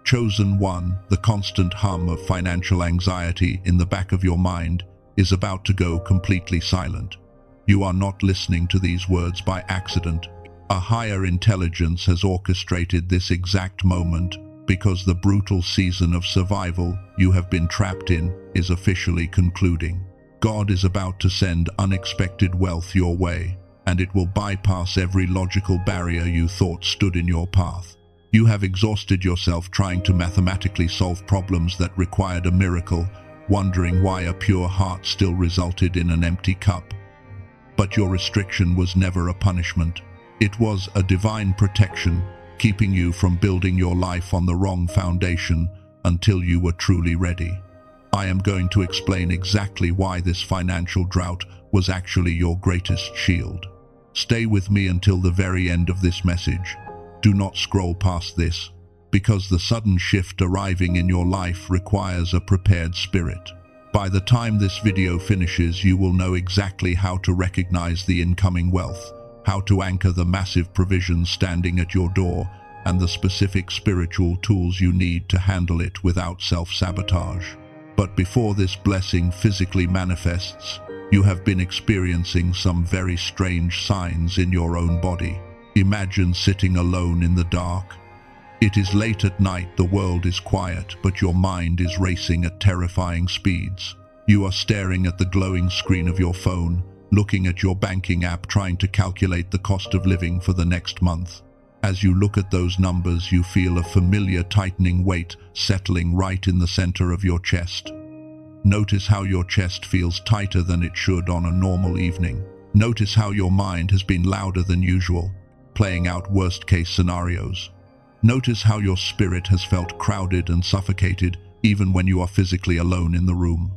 Chosen one, the constant hum of financial anxiety in the back of your mind is about to go completely silent. You are not listening to these words by accident. A higher intelligence has orchestrated this exact moment because the brutal season of survival you have been trapped in is officially concluding. God is about to send unexpected wealth your way, and it will bypass every logical barrier you thought stood in your path. You have exhausted yourself trying to mathematically solve problems that required a miracle, wondering why a pure heart still resulted in an empty cup. But your restriction was never a punishment. It was a divine protection, keeping you from building your life on the wrong foundation until you were truly ready. I am going to explain exactly why this financial drought was actually your greatest shield. Stay with me until the very end of this message. Do not scroll past this, because the sudden shift arriving in your life requires a prepared spirit. By the time this video finishes, you will know exactly how to recognize the incoming wealth, how to anchor the massive provisions standing at your door, and the specific spiritual tools you need to handle it without self-sabotage. But before this blessing physically manifests, you have been experiencing some very strange signs in your own body. Imagine sitting alone in the dark. It is late at night, the world is quiet, but your mind is racing at terrifying speeds. You are staring at the glowing screen of your phone, looking at your banking app, trying to calculate the cost of living for the next month. As you look at those numbers, you feel a familiar tightening weight settling right in the center of your chest. Notice how your chest feels tighter than it should on a normal evening. Notice how your mind has been louder than usual, playing out worst-case scenarios. Notice how your spirit has felt crowded and suffocated even when you are physically alone in the room.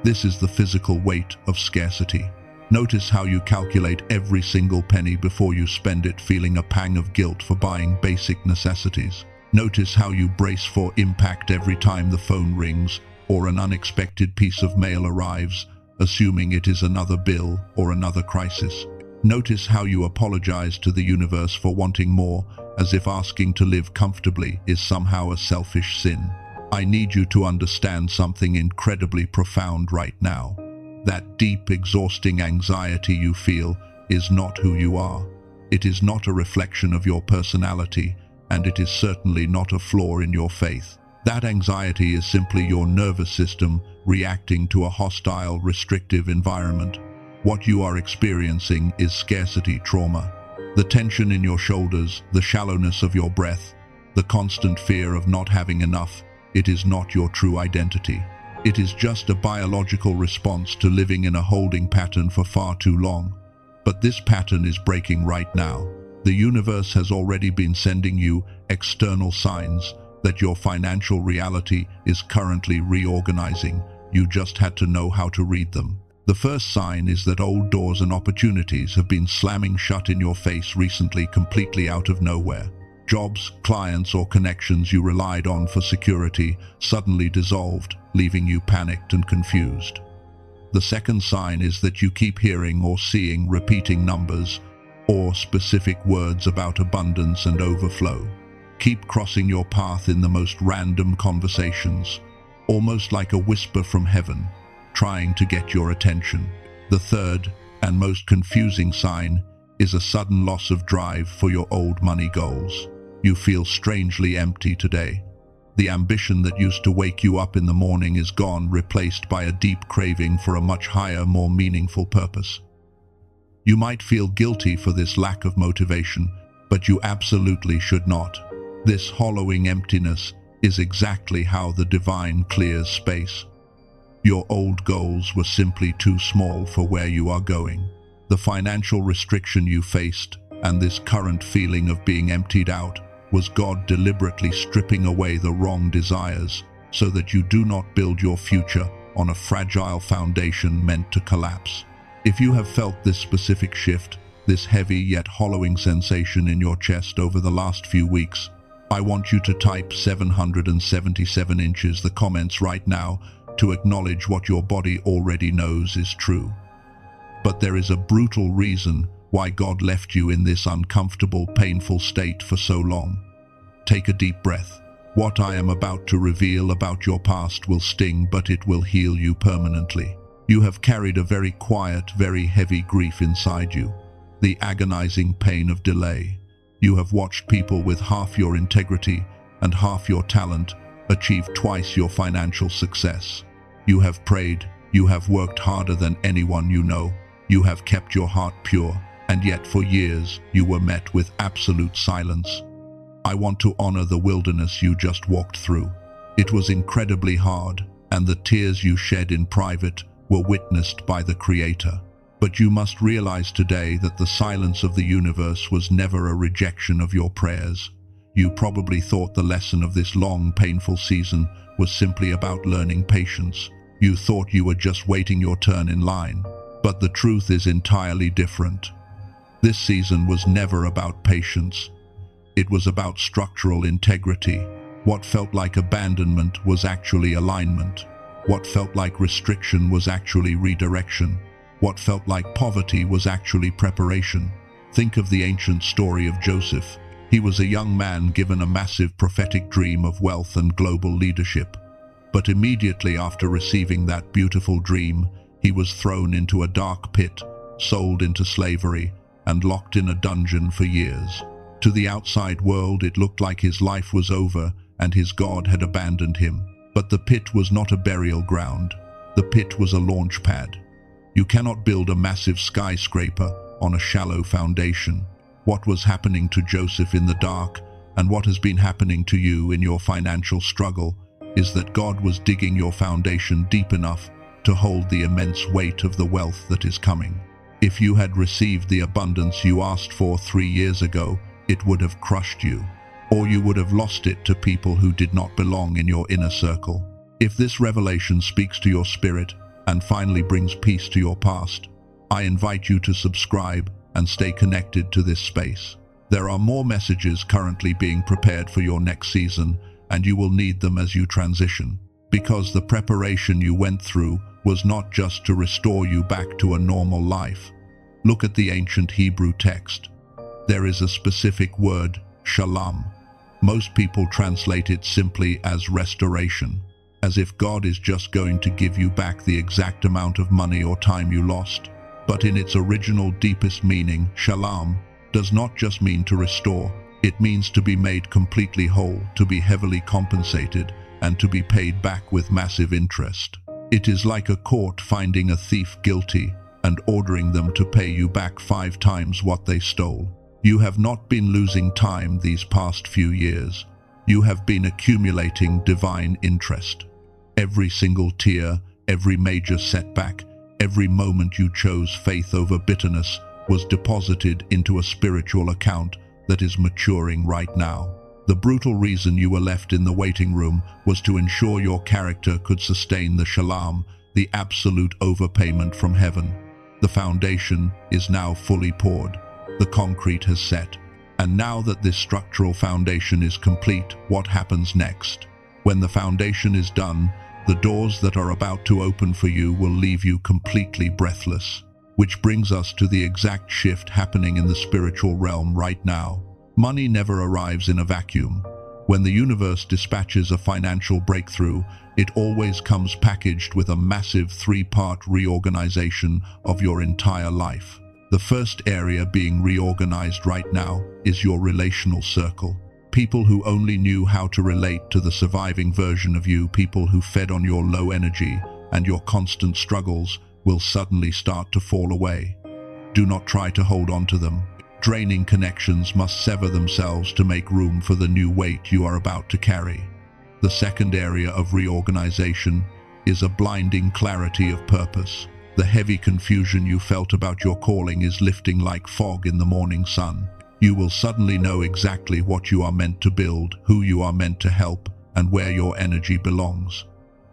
This is the physical weight of scarcity. Notice how you calculate every single penny before you spend it, feeling a pang of guilt for buying basic necessities. Notice how you brace for impact every time the phone rings or an unexpected piece of mail arrives, assuming it is another bill or another crisis. Notice how you apologize to the universe for wanting more, as if asking to live comfortably is somehow a selfish sin. I need you to understand something incredibly profound right now. That deep, exhausting anxiety you feel is not who you are. It is not a reflection of your personality, and it is certainly not a flaw in your faith. That anxiety is simply your nervous system reacting to a hostile, restrictive environment. What you are experiencing is scarcity trauma. The tension in your shoulders, the shallowness of your breath, the constant fear of not having enough, it is not your true identity. It is just a biological response to living in a holding pattern for far too long. But this pattern is breaking right now. The universe has already been sending you external signs that your financial reality is currently reorganizing. You just had to know how to read them. The first sign is that old doors and opportunities have been slamming shut in your face recently, completely out of nowhere. Jobs, clients, or connections you relied on for security suddenly dissolved, leaving you panicked and confused. The second sign is that you keep hearing or seeing repeating numbers or specific words about abundance and overflow. Keep crossing your path in the most random conversations, almost like a whisper from heaven, trying to get your attention. The third and most confusing sign is a sudden loss of drive for your old money goals. You feel strangely empty today. The ambition that used to wake you up in the morning is gone, replaced by a deep craving for a much higher, more meaningful purpose. You might feel guilty for this lack of motivation, but you absolutely should not. This hollowing emptiness is exactly how the divine clears space. Your old goals were simply too small for where you are going. The financial restriction you faced and this current feeling of being emptied out was God deliberately stripping away the wrong desires so that you do not build your future on a fragile foundation meant to collapse. If you have felt this specific shift, this heavy yet hollowing sensation in your chest over the last few weeks, I want you to type 777 inches the comments right now to acknowledge what your body already knows is true. But there is a brutal reason why God left you in this uncomfortable, painful state for so long. Take a deep breath. What I am about to reveal about your past will sting, but it will heal you permanently. You have carried a very quiet, very heavy grief inside you, the agonizing pain of delay. You have watched people with half your integrity and half your talent achieve twice your financial success. You have prayed, you have worked harder than anyone you know, you have kept your heart pure, and yet for years you were met with absolute silence. I want to honor the wilderness you just walked through. It was incredibly hard, and the tears you shed in private were witnessed by the Creator. But you must realize today that the silence of the universe was never a rejection of your prayers. You probably thought the lesson of this long, painful season was simply about learning patience. You thought you were just waiting your turn in line. But the truth is entirely different. This season was never about patience. It was about structural integrity. What felt like abandonment was actually alignment. What felt like restriction was actually redirection. What felt like poverty was actually preparation. Think of the ancient story of Joseph. He was a young man given a massive prophetic dream of wealth and global leadership. But immediately after receiving that beautiful dream, he was thrown into a dark pit, sold into slavery, and locked in a dungeon for years. To the outside world, it looked like his life was over and his God had abandoned him. But the pit was not a burial ground. The pit was a launch pad. You cannot build a massive skyscraper on a shallow foundation. What was happening to Joseph in the dark, and what has been happening to you in your financial struggle, is that God was digging your foundation deep enough to hold the immense weight of the wealth that is coming. If you had received the abundance you asked for 3 years ago, it would have crushed you, or you would have lost it to people who did not belong in your inner circle. If this revelation speaks to your spirit and finally brings peace to your past, I invite you to subscribe and stay connected to this space. There are more messages currently being prepared for your next season, and you will need them as you transition, because the preparation you went through was not just to restore you back to a normal life. Look at the ancient Hebrew text. There is a specific word, shalom. Most people translate it simply as restoration, as if God is just going to give you back the exact amount of money or time you lost. But in its original, deepest meaning, shalom does not just mean to restore. It means to be made completely whole, to be heavily compensated, and to be paid back with massive interest. It is like a court finding a thief guilty and ordering them to pay you back 5 times what they stole. You have not been losing time these past few years. You have been accumulating divine interest. Every single tear, every major setback, every moment you chose faith over bitterness was deposited into a spiritual account that is maturing right now. The brutal reason you were left in the waiting room was to ensure your character could sustain the shalom, the absolute overpayment from heaven. The foundation is now fully poured. The concrete has set. And now that this structural foundation is complete, what happens next? When the foundation is done, the doors that are about to open for you will leave you completely breathless. Which brings us to the exact shift happening in the spiritual realm right now. Money never arrives in a vacuum. When the universe dispatches a financial breakthrough, it always comes packaged with a massive 3-part reorganization of your entire life. The first area being reorganized right now is your relational circle. People who only knew how to relate to the surviving version of you, people who fed on your low energy and your constant struggles, will suddenly start to fall away. Do not try to hold on to them. Draining connections must sever themselves to make room for the new weight you are about to carry. The second area of reorganization is a blinding clarity of purpose. The heavy confusion you felt about your calling is lifting like fog in the morning sun. You will suddenly know exactly what you are meant to build, who you are meant to help, and where your energy belongs.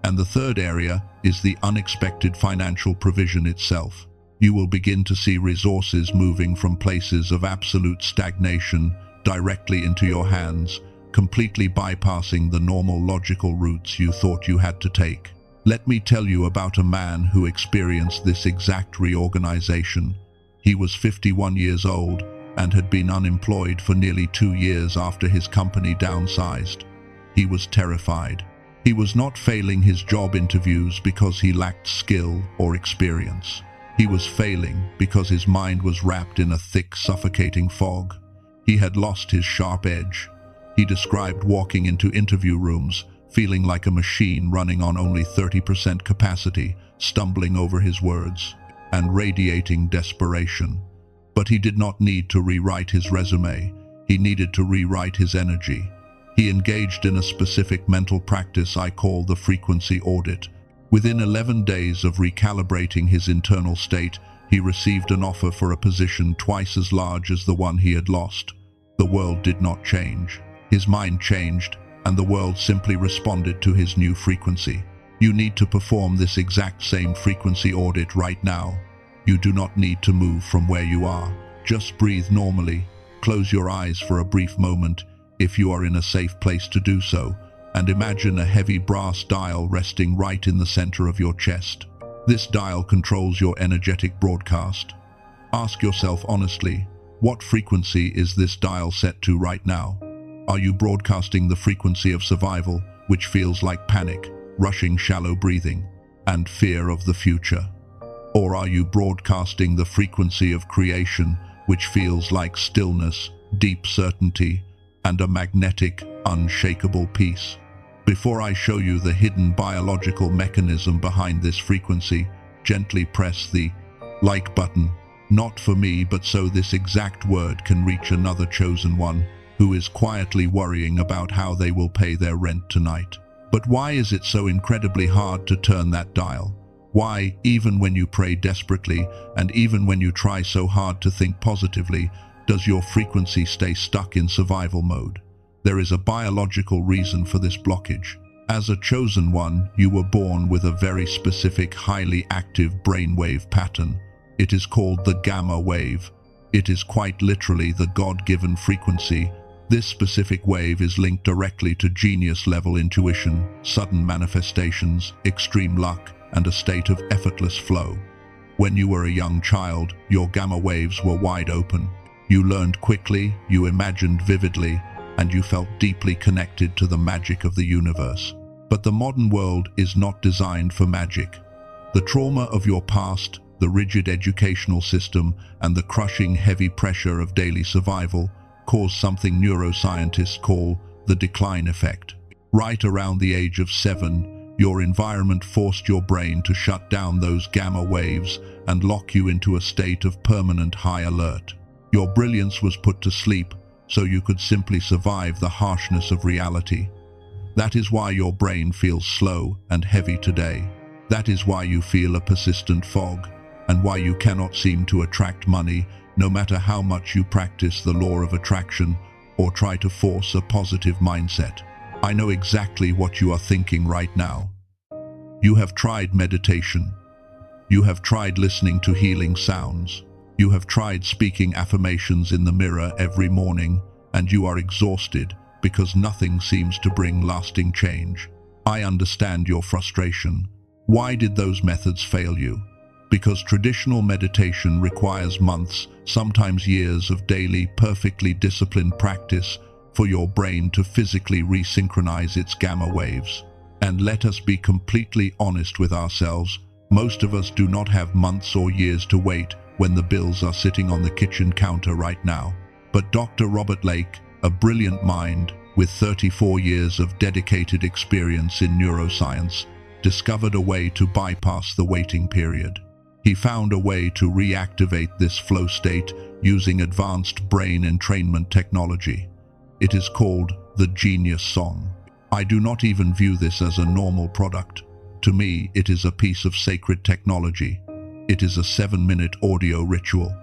And the third area is the unexpected financial provision itself. You will begin to see resources moving from places of absolute stagnation directly into your hands, completely bypassing the normal logical routes you thought you had to take. Let me tell you about a man who experienced this exact reorganization. He was 51 years old and had been unemployed for nearly 2 years after his company downsized. He was terrified. He was not failing his job interviews because he lacked skill or experience. He was failing because his mind was wrapped in a thick, suffocating fog. He had lost his sharp edge. He described walking into interview rooms, feeling like a machine running on only 30% capacity, stumbling over his words, and radiating desperation. But he did not need to rewrite his resume. He needed to rewrite his energy. He engaged in a specific mental practice I call the frequency audit. Within 11 days of recalibrating his internal state, he received an offer for a position twice as large as the one he had lost. The world did not change. His mind changed, and the world simply responded to his new frequency. You need to perform this exact same frequency audit right now. You do not need to move from where you are. Just breathe normally. Close your eyes for a brief moment, if you are in a safe place to do so, and imagine a heavy brass dial resting right in the center of your chest. This dial controls your energetic broadcast. Ask yourself honestly, what frequency is this dial set to right now? Are you broadcasting the frequency of survival, which feels like panic, rushing shallow breathing, and fear of the future? Or are you broadcasting the frequency of creation, which feels like stillness, deep certainty, and a magnetic, unshakable peace? Before I show you the hidden biological mechanism behind this frequency, gently press the like button, not for me, but so this exact word can reach another chosen one who is quietly worrying about how they will pay their rent tonight. But why is it so incredibly hard to turn that dial? Why, even when you pray desperately, and even when you try so hard to think positively, does your frequency stay stuck in survival mode? There is a biological reason for this blockage. As a chosen one, you were born with a very specific, highly active brainwave pattern. It is called the gamma wave. It is quite literally the God-given frequency. This specific wave is linked directly to genius-level intuition, sudden manifestations, extreme luck, and a state of effortless flow. When you were a young child, your gamma waves were wide open. You learned quickly, you imagined vividly, and you felt deeply connected to the magic of the universe. But the modern world is not designed for magic. The trauma of your past, the rigid educational system, and the crushing heavy pressure of daily survival cause something neuroscientists call the decline effect. Right around the age of 7, your environment forced your brain to shut down those gamma waves and lock you into a state of permanent high alert. Your brilliance was put to sleep so you could simply survive the harshness of reality. That is why your brain feels slow and heavy today. That is why you feel a persistent fog, and why you cannot seem to attract money no matter how much you practice the law of attraction or try to force a positive mindset. I know exactly what you are thinking right now. You have tried meditation. You have tried listening to healing sounds. You have tried speaking affirmations in the mirror every morning, and you are exhausted because nothing seems to bring lasting change. I understand your frustration. Why did those methods fail you? Because traditional meditation requires months, sometimes years of daily, perfectly disciplined practice for your brain to physically resynchronize its gamma waves. And let us be completely honest with ourselves, most of us do not have months or years to wait when the bills are sitting on the kitchen counter right now. But Dr. Robert Lake, a brilliant mind with 34 years of dedicated experience in neuroscience, discovered a way to bypass the waiting period. He found a way to reactivate this flow state using advanced brain entrainment technology. It is called the Genius Song. I do not even view this as a normal product. To me, it is a piece of sacred technology. It is a 7-minute audio ritual.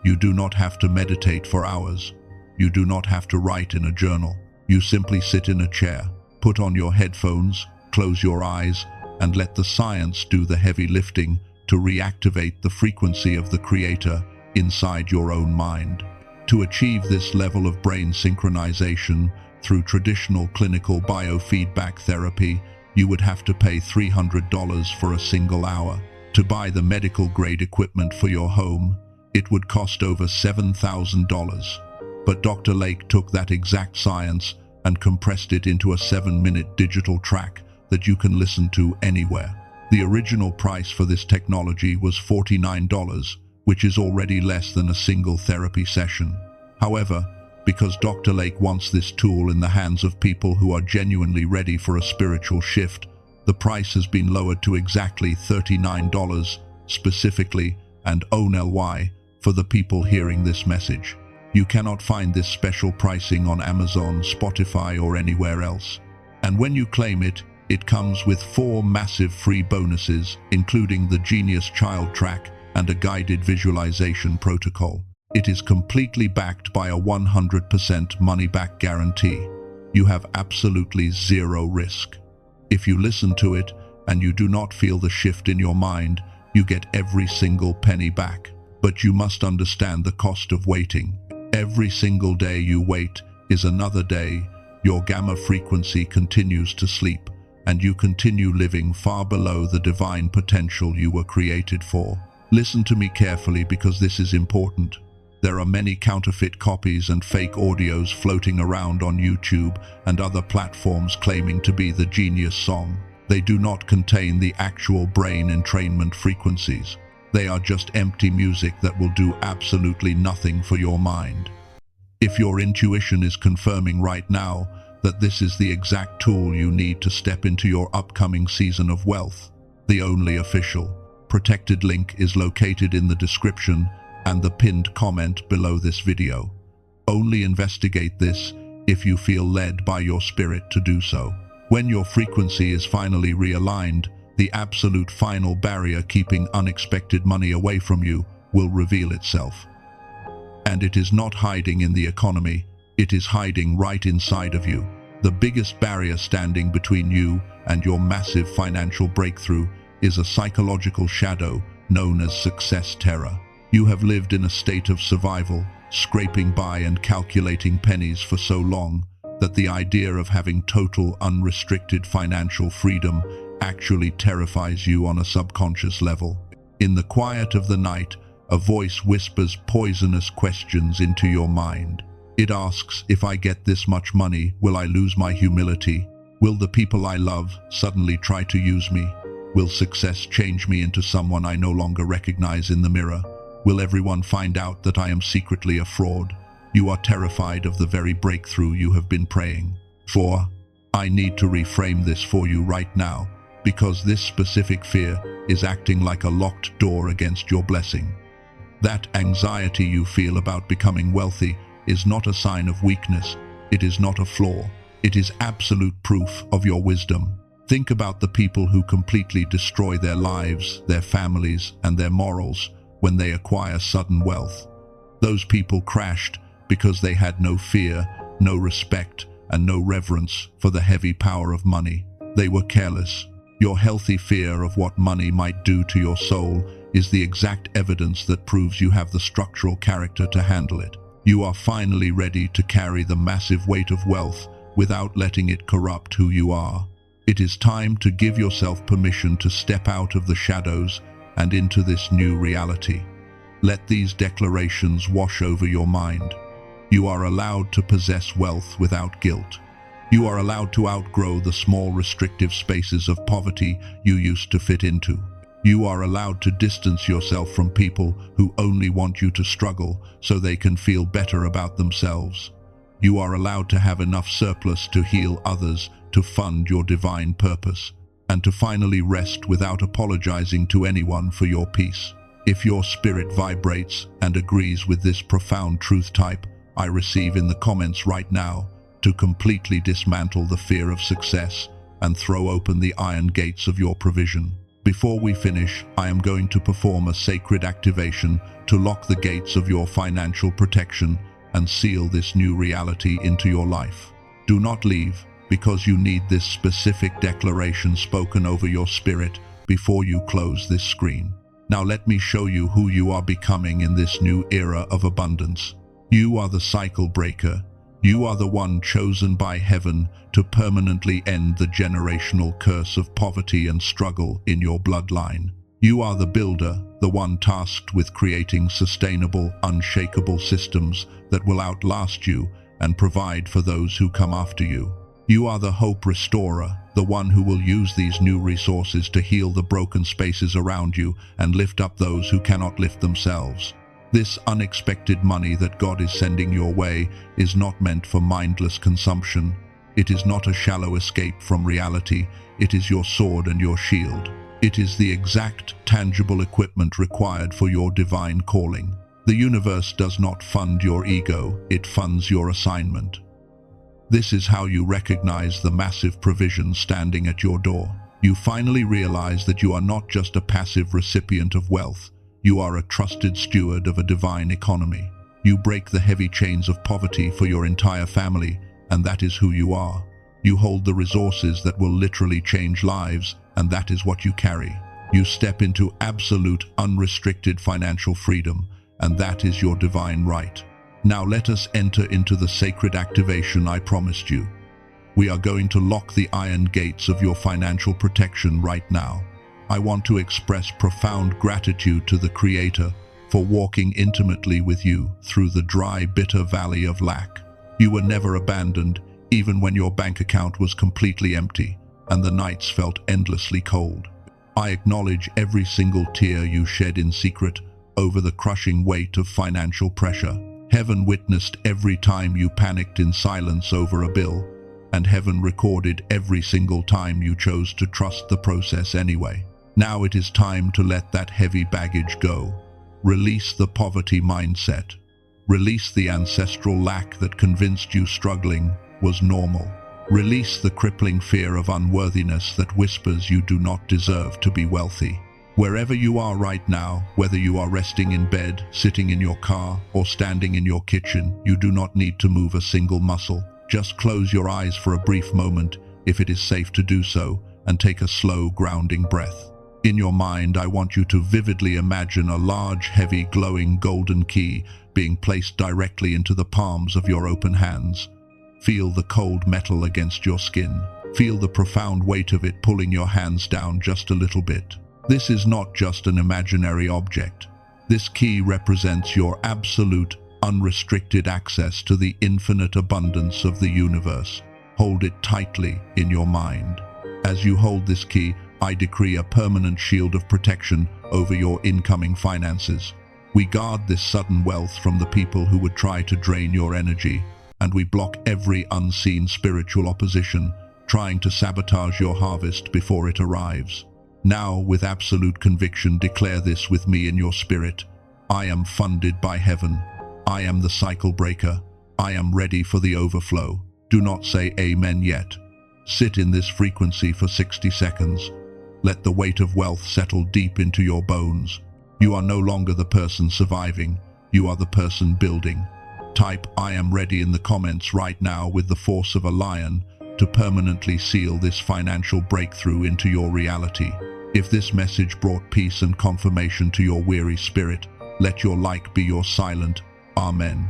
You do not have to meditate for hours. You do not have to write in a journal. You simply sit in a chair, put on your headphones, close your eyes, and let the science do the heavy lifting to reactivate the frequency of the Creator inside your own mind. To achieve this level of brain synchronization through traditional clinical biofeedback therapy, you would have to pay $300 for a single hour. To buy the medical-grade equipment for your home, it would cost over $7,000. But Dr. Lake took that exact science and compressed it into a 7-minute digital track that you can listen to anywhere. The original price for this technology was $49, which is already less than a single therapy session. However, because Dr. Lake wants this tool in the hands of people who are genuinely ready for a spiritual shift, the price has been lowered to exactly $39 specifically, and only for the people hearing this message. You cannot find this special pricing on Amazon, Spotify, or anywhere else. And when you claim it, it comes with 4 massive free bonuses, including the Genius Child Track and a guided visualization protocol. It is completely backed by a 100% money-back guarantee. You have absolutely zero risk. If you listen to it and you do not feel the shift in your mind, you get every single penny back. But you must understand the cost of waiting. Every single day you wait is another day your gamma frequency continues to sleep, and you continue living far below the divine potential you were created for. Listen to me carefully, because this is important. There are many counterfeit copies and fake audios floating around on YouTube and other platforms claiming to be the genius song. They do not contain the actual brain entrainment frequencies. They are just empty music that will do absolutely nothing for your mind. If your intuition is confirming right now that this is the exact tool you need to step into your upcoming season of wealth, the only official, protected link is located in the description and the pinned comment below this video. Only investigate this if you feel led by your spirit to do so. When your frequency is finally realigned, the absolute final barrier keeping unexpected money away from you will reveal itself. And it is not hiding in the economy, it is hiding right inside of you. The biggest barrier standing between you and your massive financial breakthrough is a psychological shadow known as success terror. You have lived in a state of survival, scraping by and calculating pennies for so long that the idea of having total unrestricted financial freedom actually terrifies you on a subconscious level. In the quiet of the night, a voice whispers poisonous questions into your mind. It asks, if I get this much money, will I lose my humility? Will the people I love suddenly try to use me? Will success change me into someone I no longer recognize in the mirror? Will everyone find out that I am secretly a fraud? You are terrified of the very breakthrough you have been praying for. I need to reframe this for you right now, because this specific fear is acting like a locked door against your blessing. That anxiety you feel about becoming wealthy is not a sign of weakness. It is not a flaw. It is absolute proof of your wisdom. Think about the people who completely destroy their lives, their families, and their morals when they acquire sudden wealth. Those people crashed because they had no fear, no respect, and no reverence for the heavy power of money. They were careless. Your healthy fear of what money might do to your soul is the exact evidence that proves you have the structural character to handle it. You are finally ready to carry the massive weight of wealth without letting it corrupt who you are. It is time to give yourself permission to step out of the shadows and into this new reality. Let these declarations wash over your mind. You are allowed to possess wealth without guilt. You are allowed to outgrow the small restrictive spaces of poverty you used to fit into. You are allowed to distance yourself from people who only want you to struggle so they can feel better about themselves. You are allowed to have enough surplus to heal others, to fund your divine purpose, and to finally rest without apologizing to anyone for your peace. If your spirit vibrates and agrees with this profound truth type I receive in the comments right now, to completely dismantle the fear of success and throw open the iron gates of your provision. Before we finish, I am going to perform a sacred activation to lock the gates of your financial protection and seal this new reality into your life. Do not leave, because you need this specific declaration spoken over your spirit before you close this screen. Now let me show you who you are becoming in this new era of abundance. You are the cycle breaker. You are the one chosen by heaven to permanently end the generational curse of poverty and struggle in your bloodline. You are the builder, the one tasked with creating sustainable, unshakable systems that will outlast you and provide for those who come after you. You are the hope restorer, the one who will use these new resources to heal the broken spaces around you and lift up those who cannot lift themselves. This unexpected money that God is sending your way is not meant for mindless consumption. It is not a shallow escape from reality. It is your sword and your shield. It is the exact, tangible equipment required for your divine calling. The universe does not fund your ego, it funds your assignment. This is how you recognize the massive provision standing at your door. You finally realize that you are not just a passive recipient of wealth, you are a trusted steward of a divine economy. You break the heavy chains of poverty for your entire family, and that is who you are. You hold the resources that will literally change lives, and that is what you carry. You step into absolute, unrestricted financial freedom, and that is your divine right. Now let us enter into the sacred activation I promised you. We are going to lock the iron gates of your financial protection right now. I want to express profound gratitude to the Creator for walking intimately with you through the dry, bitter valley of lack. You were never abandoned, even when your bank account was completely empty and the nights felt endlessly cold. I acknowledge every single tear you shed in secret over the crushing weight of financial pressure. Heaven witnessed every time you panicked in silence over a bill, and heaven recorded every single time you chose to trust the process anyway. Now it is time to let that heavy baggage go. Release the poverty mindset. Release the ancestral lack that convinced you struggling was normal. Release the crippling fear of unworthiness that whispers you do not deserve to be wealthy. Wherever you are right now, whether you are resting in bed, sitting in your car, or standing in your kitchen, you do not need to move a single muscle. Just close your eyes for a brief moment, if it is safe to do so, and take a slow, grounding breath. In your mind, I want you to vividly imagine a large, heavy, glowing golden key being placed directly into the palms of your open hands. Feel the cold metal against your skin. Feel the profound weight of it pulling your hands down just a little bit. This is not just an imaginary object. This key represents your absolute, unrestricted access to the infinite abundance of the universe. Hold it tightly in your mind. As you hold this key, I decree a permanent shield of protection over your incoming finances. We guard this sudden wealth from the people who would try to drain your energy, and we block every unseen spiritual opposition trying to sabotage your harvest before it arrives. Now, with absolute conviction, declare this with me in your spirit. I am funded by heaven. I am the cycle breaker. I am ready for the overflow. Do not say amen yet. Sit in this frequency for 60 seconds. Let the weight of wealth settle deep into your bones. You are no longer the person surviving. You are the person building. Type "I am ready" in the comments right now with the force of a lion to permanently seal this financial breakthrough into your reality. If this message brought peace and confirmation to your weary spirit, let your like be your silent Amen.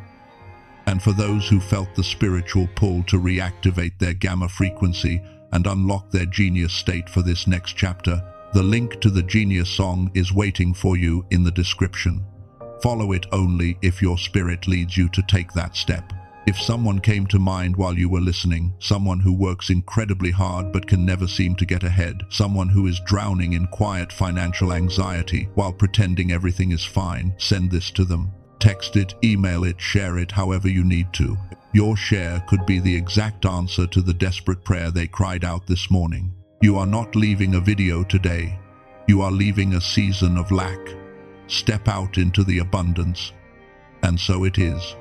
And for those who felt the spiritual pull to reactivate their gamma frequency and unlock their genius state for this next chapter, the link to the genius song is waiting for you in the description. Follow it only if your spirit leads you to take that step. If someone came to mind while you were listening, someone who works incredibly hard but can never seem to get ahead, someone who is drowning in quiet financial anxiety while pretending everything is fine, send this to them. Text it, email it, share it, however you need to. Your share could be the exact answer to the desperate prayer they cried out this morning. You are not leaving a video today. You are leaving a season of lack. Step out into the abundance. And so it is.